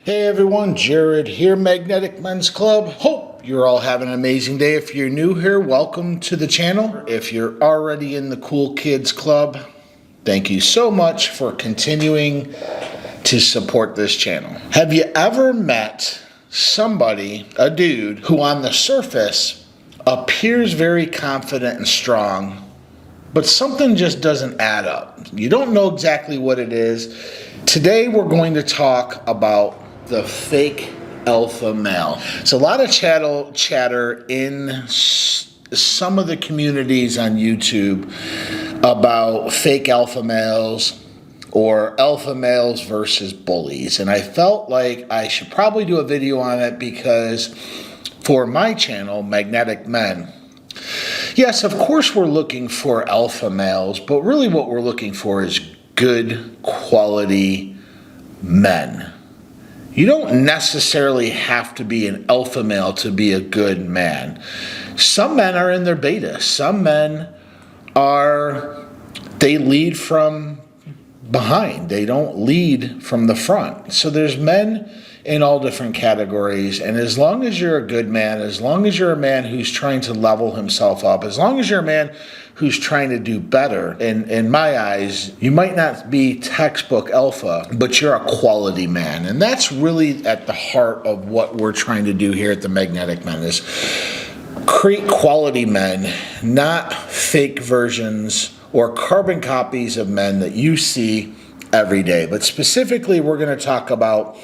Hey everyone, Jared here, Magnetic Men's Club. Hope you're all having an amazing day. If you're new here, welcome to the channel. If you're already in the Cool Kids Club, thank you so much for continuing to support this channel. Have you ever met somebody, a dude, who on the surface appears very confident and strong, but something just doesn't add up? You don't know exactly what it is. Today we're going to talk about the fake alpha male. It's a lot of chatter in some of the communities on YouTube about fake alpha males or alpha males versus bullies. And I felt like I should probably do a video on it because for my channel, Magnetic Men, yes, of course we're looking for alpha males, but really what we're looking for is good quality men. You don't necessarily have to be an alpha male to be a good man. Some men are in their beta. Some men they lead from behind. They don't lead from the front. So there's men in all different categories, and as long as you're a good man, as long as you're a man who's trying to level himself up, as long as you're a man who's trying to do better, in my eyes, you might not be textbook alpha, but you're a quality man. And that's really at the heart of what we're trying to do here at the Magnetic Men, is create quality men, not fake versions or carbon copies of men that you see every day. But specifically, we're going to talk about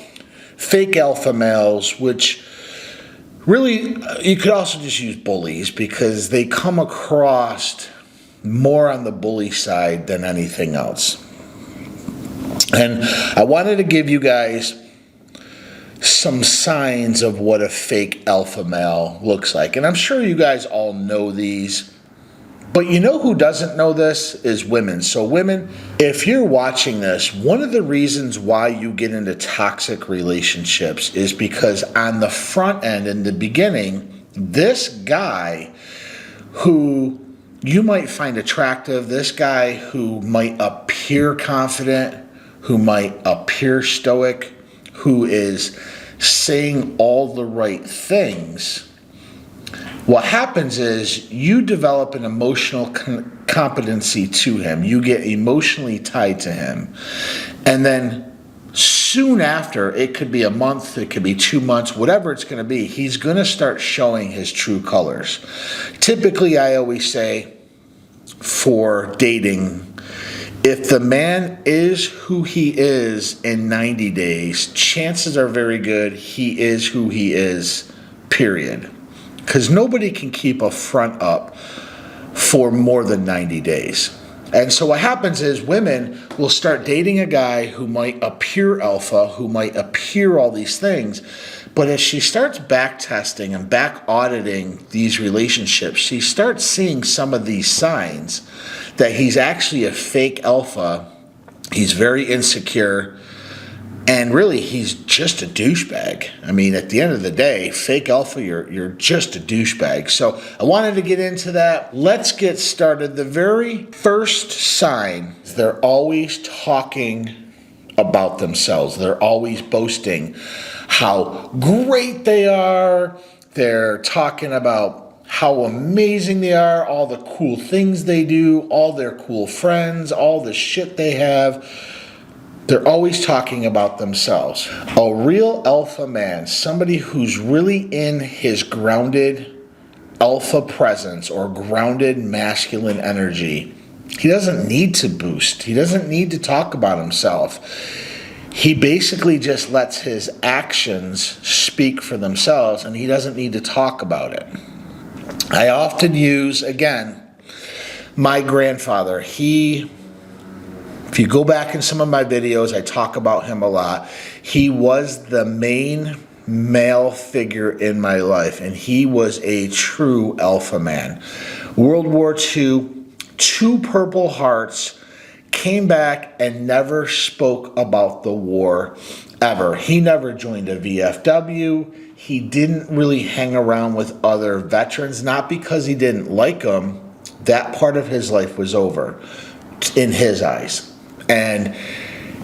fake alpha males, which really, you could also just use bullies because they come across more on the bully side than anything else. And I wanted to give you guys some signs of what a fake alpha male looks like. And I'm sure you guys all know these, but you know who doesn't know this is women. So women, if you're watching this, one of the reasons why you get into toxic relationships is because on the front end, in the beginning, this guy who you might find attractive, this guy who might appear confident, who might appear stoic, who is saying all the right things, what happens is you develop an emotional competency to him. You get emotionally tied to him. And then soon after, it could be a month, it could be 2 months, whatever it's going to be, he's going to start showing his true colors. Typically, I always say for dating, if the man is who he is in 90 days, chances are very good he is who he is, period. Because nobody can keep a front up for more than 90 days. And so what happens is women will start dating a guy who might appear alpha, who might appear all these things, but as she starts back testing and back auditing these relationships, she starts seeing some of these signs that he's actually a fake alpha, he's very insecure, and really he's just a douchebag. I mean, at the end of the day, fake alpha, you're just a douchebag. So I wanted to get into that. Let's get started. The very first sign is they're always talking about themselves. They're always boasting how great they are. They're talking about how amazing they are, all the cool things they do, all their cool friends, all the shit they have. They're always talking about themselves. A real alpha man, somebody who's really in his grounded alpha presence or grounded masculine energy, he doesn't need to boost. He doesn't need to talk about himself. He basically just lets his actions speak for themselves, and he doesn't need to talk about it. I often use, again, my grandfather. If you go back in some of my videos, I talk about him a lot. He was the main male figure in my life, and he was a true alpha man. World War II, 2 Purple Hearts, came back and never spoke about the war ever. He never joined a VFW. He didn't really hang around with other veterans, not because he didn't like them. That part of his life was over in his eyes. And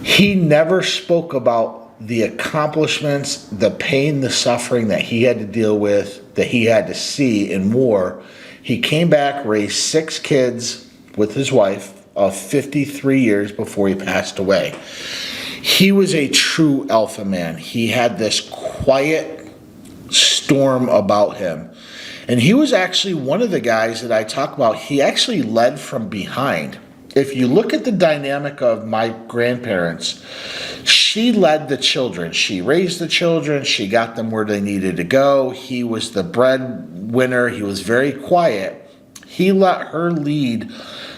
he never spoke about the accomplishments, the pain, the suffering that he had to deal with, that he had to see in war. He came back, raised 6 kids with his wife of 53 years before he passed away. He was a true alpha man. He had this quiet storm about him. And he was actually one of the guys that I talk about. He actually led from behind. If you look at the dynamic of my grandparents, she led the children. She raised the children. She got them where they needed to go. He was the breadwinner. He was very quiet. He let her lead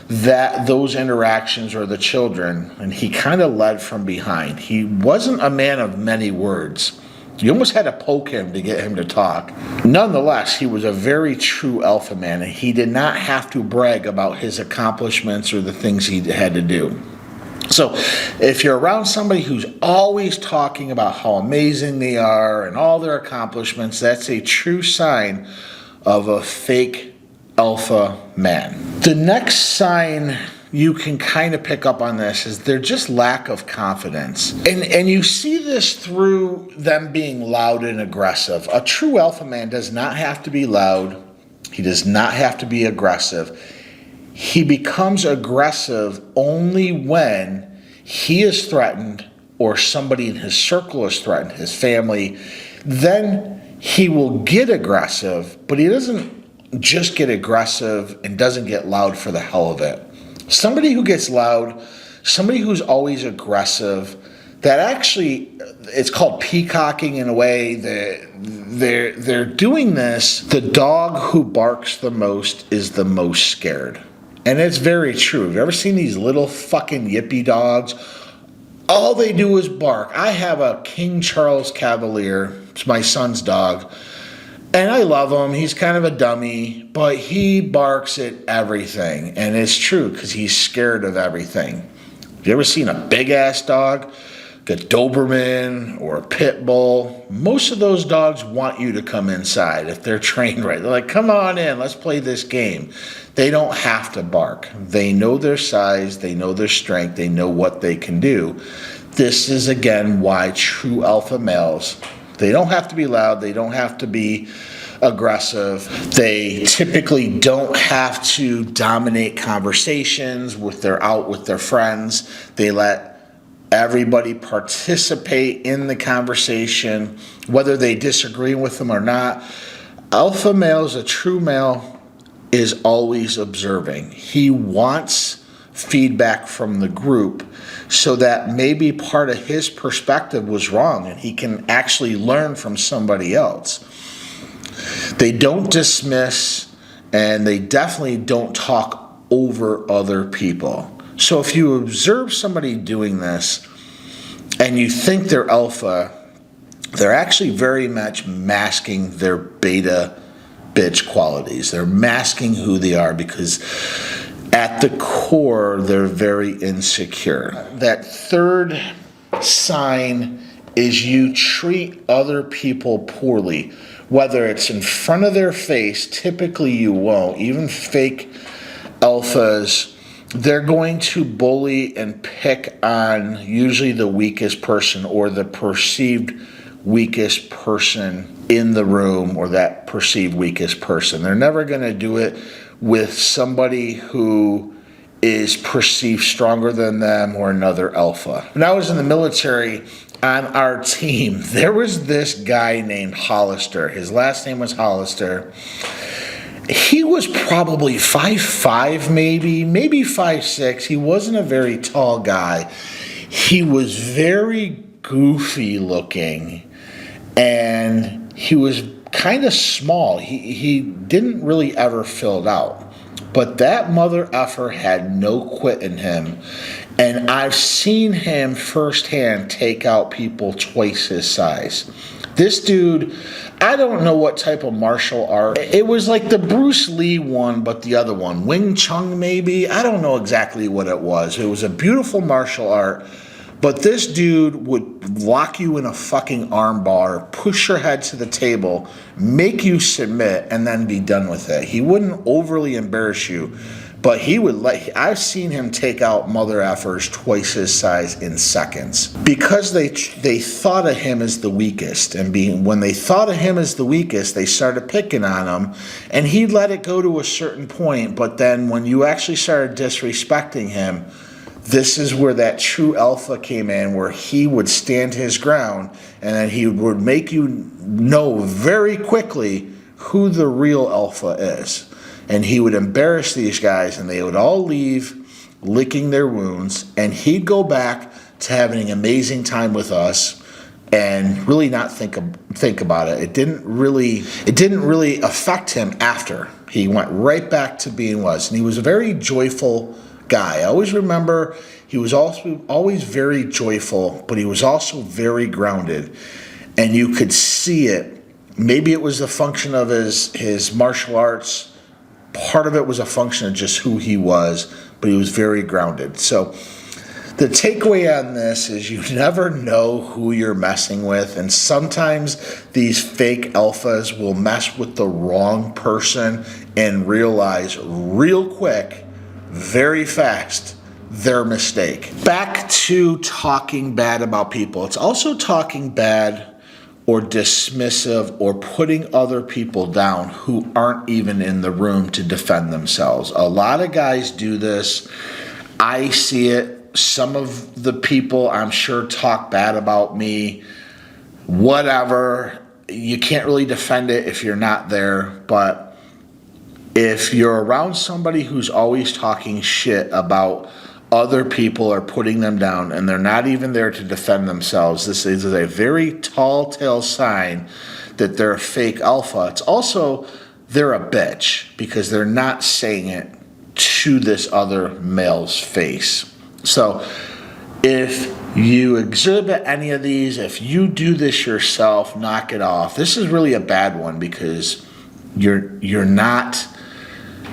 those interactions or the children, and he kind of led from behind. He wasn't a man of many words. You almost had to poke him to get him to talk. Nonetheless, he was a very true alpha man, and he did not have to brag about his accomplishments or the things he had to do. So if you're around somebody who's always talking about how amazing they are and all their accomplishments, that's a true sign of a fake alpha man. The next sign you can kind of pick up on this is their just lack of confidence. And you see this through them being loud and aggressive. A true alpha man does not have to be loud. He does not have to be aggressive. He becomes aggressive only when he is threatened or somebody in his circle is threatened, his family. Then he will get aggressive, but he doesn't just get aggressive and doesn't get loud for the hell of it. Somebody who gets loud, somebody who's always aggressive, that actually, it's called peacocking in a way. They're doing this. The dog who barks the most is the most scared. And it's very true. Have you ever seen these little fucking yippy dogs? All they do is bark. I have a King Charles Cavalier. It's my son's dog. And I love him. He's kind of a dummy, but he barks at everything. And it's true because he's scared of everything. Have you ever seen a big-ass dog? Like a Doberman or a pit bull? Most of those dogs want you to come inside if they're trained right. They're like, come on in, let's play this game. They don't have to bark. They know their size. They know their strength. They know what they can do. This is, again, why true alpha males, they don't have to be loud. They don't have to be aggressive. They typically don't have to dominate conversations with their friends. They let everybody participate in the conversation, whether they disagree with them or not. Alpha males, a true male, is always observing. He wants feedback from the group so that maybe part of his perspective was wrong and he can actually learn from somebody else. They don't dismiss, and they definitely don't talk over other people. So if you observe somebody doing this and you think they're alpha, they're actually very much masking their beta bitch qualities. They're masking who they are because at the core, they're very insecure. That third sign is you treat other people poorly, whether it's in front of their face. Typically you won't. Even fake alphas, they're going to bully and pick on usually the weakest person or the perceived weakest person in the room, or that perceived weakest person. They're never going to do it with somebody who is perceived stronger than them or another alpha. When I was in the military, on our team, there was this guy named Hollister. His last name was Hollister. He was probably 5'5", maybe 5'6". He wasn't a very tall guy. He was very goofy looking, and he was kind of small. He didn't really ever fill it out. But that mother effer had no quit in him. And I've seen him firsthand take out people twice his size. This dude, I don't know what type of martial art. It was like the Bruce Lee one, but the other one. Wing Chun maybe? I don't know exactly what it was. It was a beautiful martial art. But this dude would lock you in a fucking arm bar, push your head to the table, make you submit, and then be done with it. He wouldn't overly embarrass you, But I've seen him take out mother effers twice his size in seconds. Because they thought of him as the weakest. And when they thought of him as the weakest, they started picking on him. And he let it go to a certain point. But then when you actually started disrespecting him, this is where that true alpha came in, where he would stand his ground. And then he would make you know very quickly who the real alpha is. And he would embarrass these guys, and they would all leave licking their wounds, and he'd go back to having an amazing time with us and really not think about it. It didn't really affect him after. He went right back to being was, and he was a very joyful guy. I always remember he was also always very joyful, but he was also very grounded, and you could see it. Maybe it was the function of his martial arts. Part of it was a function of just who he was, but he was very grounded. So the takeaway on this is you never know who you're messing with, and sometimes these fake alphas will mess with the wrong person and realize real quick, very fast, their mistake. Back to talking bad about people. It's also talking bad or dismissive or putting other people down who aren't even in the room to defend themselves. A lot of guys do this. I see it. Some of the people, I'm sure, talk bad about me. Whatever. You can't really defend it if you're not there. But if you're around somebody who's always talking shit about other people or putting them down, and they're not even there to defend themselves, this is a very tall tale sign that they're a fake alpha. It's also they're a bitch because they're not saying it to this other male's face. So if you exhibit any of these, if you do this yourself, knock it off. This is really a bad one because you're not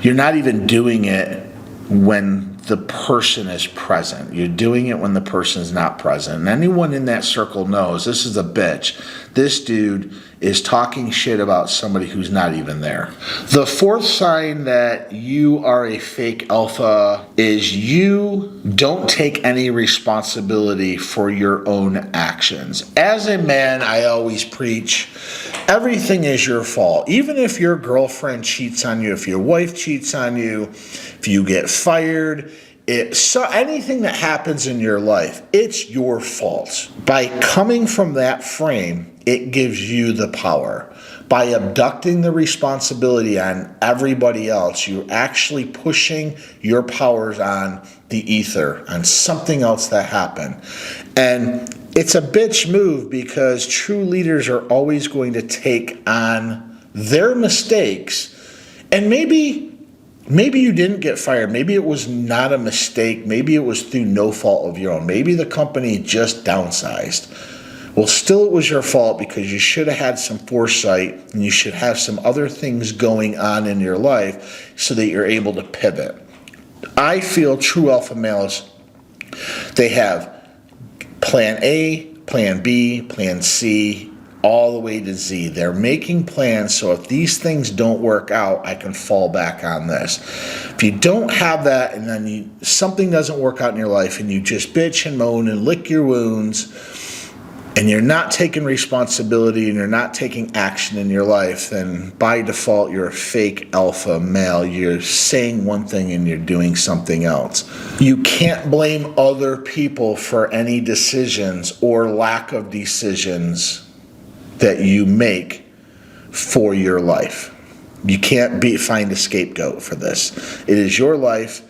even doing it when the person is present. You're doing it when the person's not present. And anyone in that circle knows this is a bitch. This dude is talking shit about somebody who's not even there. The fourth sign that you are a fake alpha is you don't take any responsibility for your own actions. As a man, I always preach, everything is your fault. Even if your girlfriend cheats on you, if your wife cheats on you, if you get fired, anything that happens in your life, it's your fault. By coming from that frame, it gives you the power. By abducting the responsibility on everybody else, you're actually pushing your powers on the ether, on something else that happened. And it's a bitch move because true leaders are always going to take on their mistakes. And maybe you didn't get fired. Maybe it was not a mistake. Maybe it was through no fault of your own. Maybe the company just downsized. Well, still it was your fault because you should have had some foresight and you should have some other things going on in your life so that you're able to pivot. I feel true alpha males, they have plan A, plan B, plan C, all the way to Z. They're making plans so if these things don't work out, I can fall back on this. If you don't have that and then something doesn't work out in your life and you just bitch and moan and lick your wounds and you're not taking responsibility and you're not taking action in your life, then by default you're a fake alpha male. You're saying one thing and you're doing something else. You can't blame other people for any decisions or lack of decisions that you make for your life. You can't find a scapegoat for this. It is your life.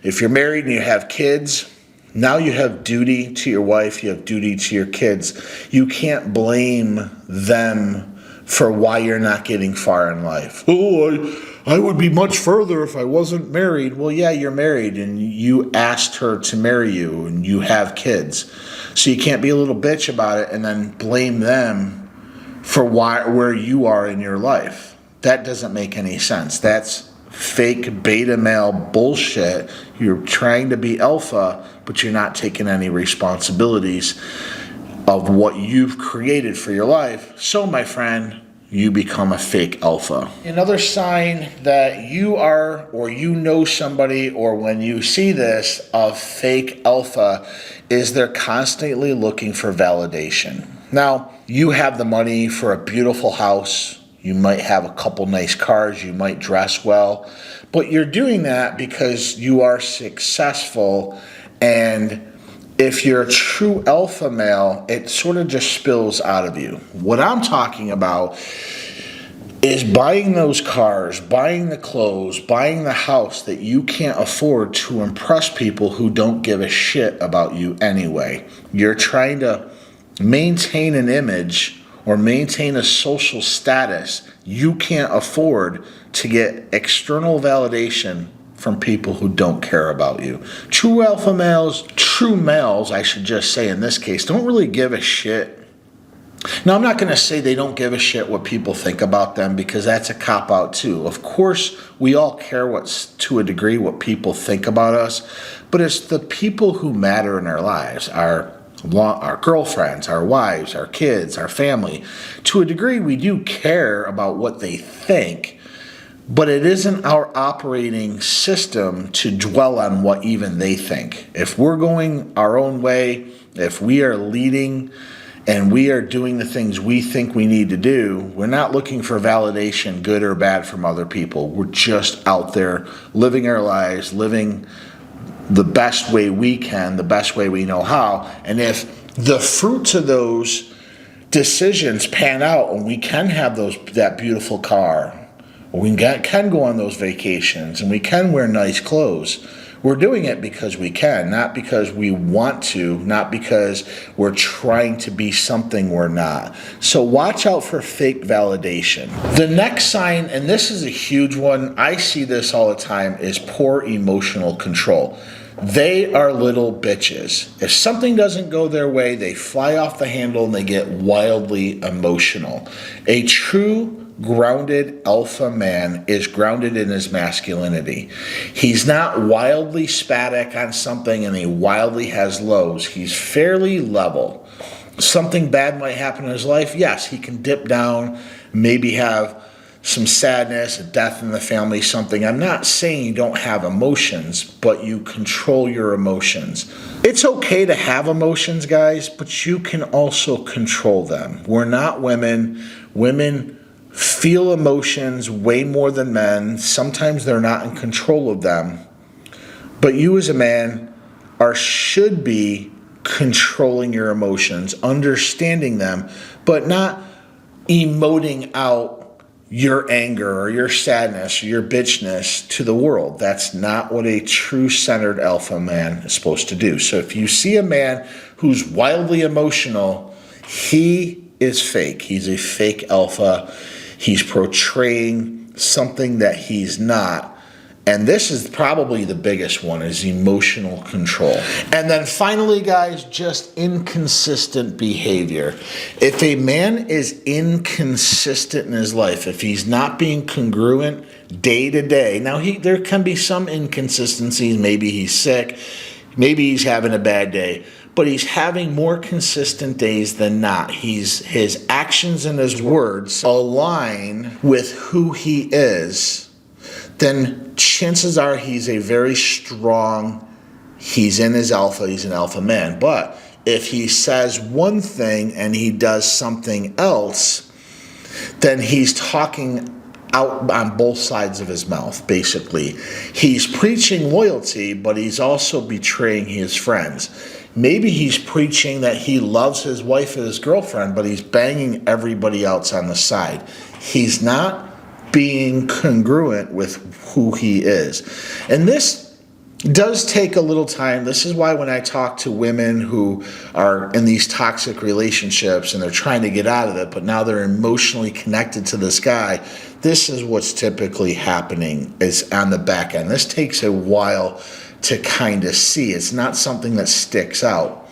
If you're married and you have kids, now you have duty to your wife, you have duty to your kids. You can't blame them for why you're not getting far in life. Oh, I would be much further if I wasn't married. Well, yeah, you're married and you asked her to marry you and you have kids. So you can't be a little bitch about it and then blame them for where you are in your life. That doesn't make any sense. That's fake beta male bullshit. You're trying to be alpha, but you're not taking any responsibilities of what you've created for your life. So, my friend, you become a fake alpha. Another sign that you are, or you know somebody, or when you see this, of fake alpha, is they're constantly looking for validation. Now, you have the money for a beautiful house. You might have a couple nice cars. You might dress well. But you're doing that because you are successful. And if you're a true alpha male, it sort of just spills out of you. What I'm talking about is buying those cars, buying the clothes, buying the house that you can't afford to impress people who don't give a shit about you anyway. You're trying to maintain an image or maintain a social status you can't afford to get external validation from people who don't care about you. True alpha males, true males, I should just say in this case, don't really give a shit. Now, I'm not going to say they don't give a shit what people think about them, because that's a cop-out too. Of course, we all care to a degree what people think about us, but it's the people who matter in our lives, our girlfriends, our wives, our kids, our family. To a degree, we do care about what they think, but it isn't our operating system to dwell on what even they think. If we're going our own way, if we are leading and we are doing the things we think we need to do, we're not looking for validation, good or bad, from other people. We're just out there living our lives, living the best way we can, the best way we know how. And if the fruits of those decisions pan out and we can have that beautiful car, or we can go on those vacations, and we can wear nice clothes, we're doing it because we can, not because we want to, not because we're trying to be something we're not. So watch out for fake validation. The next sign, and this is a huge one, I see this all the time, is poor emotional control. They are little bitches. If something doesn't go their way, they fly off the handle and they get wildly emotional. A true grounded alpha man is grounded in his masculinity. He's not wildly spatic on something and he wildly has lows. He's fairly level. Something bad might happen in his life. Yes, he can dip down, maybe have some sadness, a death in the family, something. I'm not saying you don't have emotions, but you control your emotions. It's okay to have emotions, guys, but you can also control them. We're not women. Women feel emotions way more than men. Sometimes they're not in control of them. But you as a man should be controlling your emotions, understanding them, but not emoting out your anger or your sadness or your bitchness to the world. That's not what a true centered alpha man is supposed to do. So if you see a man who's wildly emotional, he is fake. He's a fake alpha. He's portraying something that he's not. And this is probably the biggest one, is emotional control. And then finally, guys, just inconsistent behavior. If a man is inconsistent in his life, if he's not being congruent day to day, now there can be some inconsistencies. Maybe he's sick, maybe he's having a bad day, but he's having more consistent days than not. His actions and his words align with who he is, then chances are he's a very strong, he's in his alpha, he's an alpha man. But if he says one thing and he does something else, then he's talking out on both sides of his mouth, basically. He's preaching loyalty, but he's also betraying his friends. Maybe he's preaching that he loves his wife and his girlfriend, but he's banging everybody else on the side. He's not being congruent with who he is. And this does take a little time. This is why when I talk to women who are in these toxic relationships and they're trying to get out of it, but now they're emotionally connected to this guy, this is what's typically happening is on the back end. This takes a while to kind of see. It's not something that sticks out.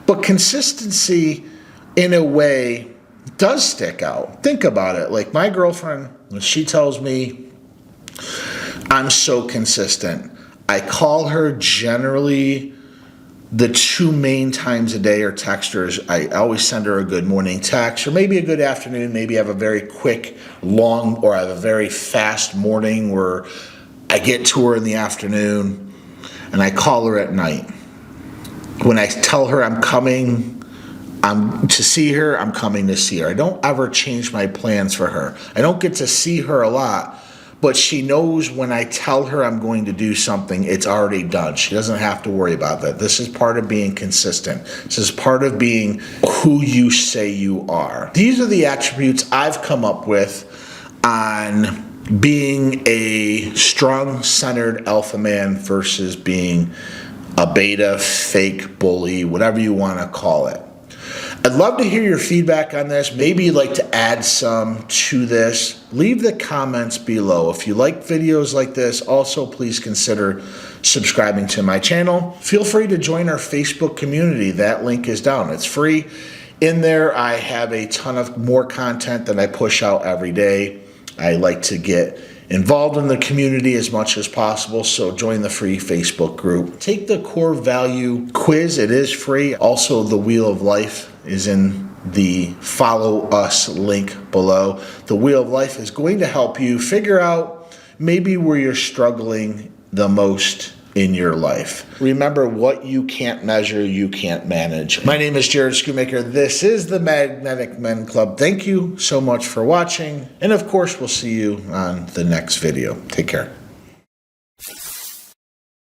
But consistency, in a way, does stick out. Think about it. Like my girlfriend, when she tells me I'm so consistent, I call her generally The two main times a day are texters. I always send her a good morning text, or maybe a good afternoon. Maybe I have a very quick, long, or I have a very fast morning where I get to her in the afternoon and I call her at night. When I tell her I'm coming to see her, I'm coming to see her. I don't ever change my plans for her. I don't get to see her a lot, but she knows when I tell her I'm going to do something, it's already done. She doesn't have to worry about that. This is part of being consistent. This is part of being who you say you are. These are the attributes I've come up with on being a strong, centered alpha man versus being a beta, fake, bully, whatever you want to call it. I'd love to hear your feedback on this. Maybe you'd like to add some to this. Leave the comments below. If you like videos like this, also please consider subscribing to my channel. Feel free to join our Facebook community. That link is down. It's free. In there, I have a ton of more content that I push out every day. I like to get involved in the community as much as possible, so join the free Facebook group. Take the core value quiz. It is free. Also, the Wheel of Life is in the follow us link below. The Wheel of Life is going to help you figure out maybe where you're struggling the most in your life. Remember, what you can't measure, you can't manage. My name is Jared Schoonmaker. This is the Magnetic Men Club. Thank you so much for watching. And of course, we'll see you on the next video. Take care.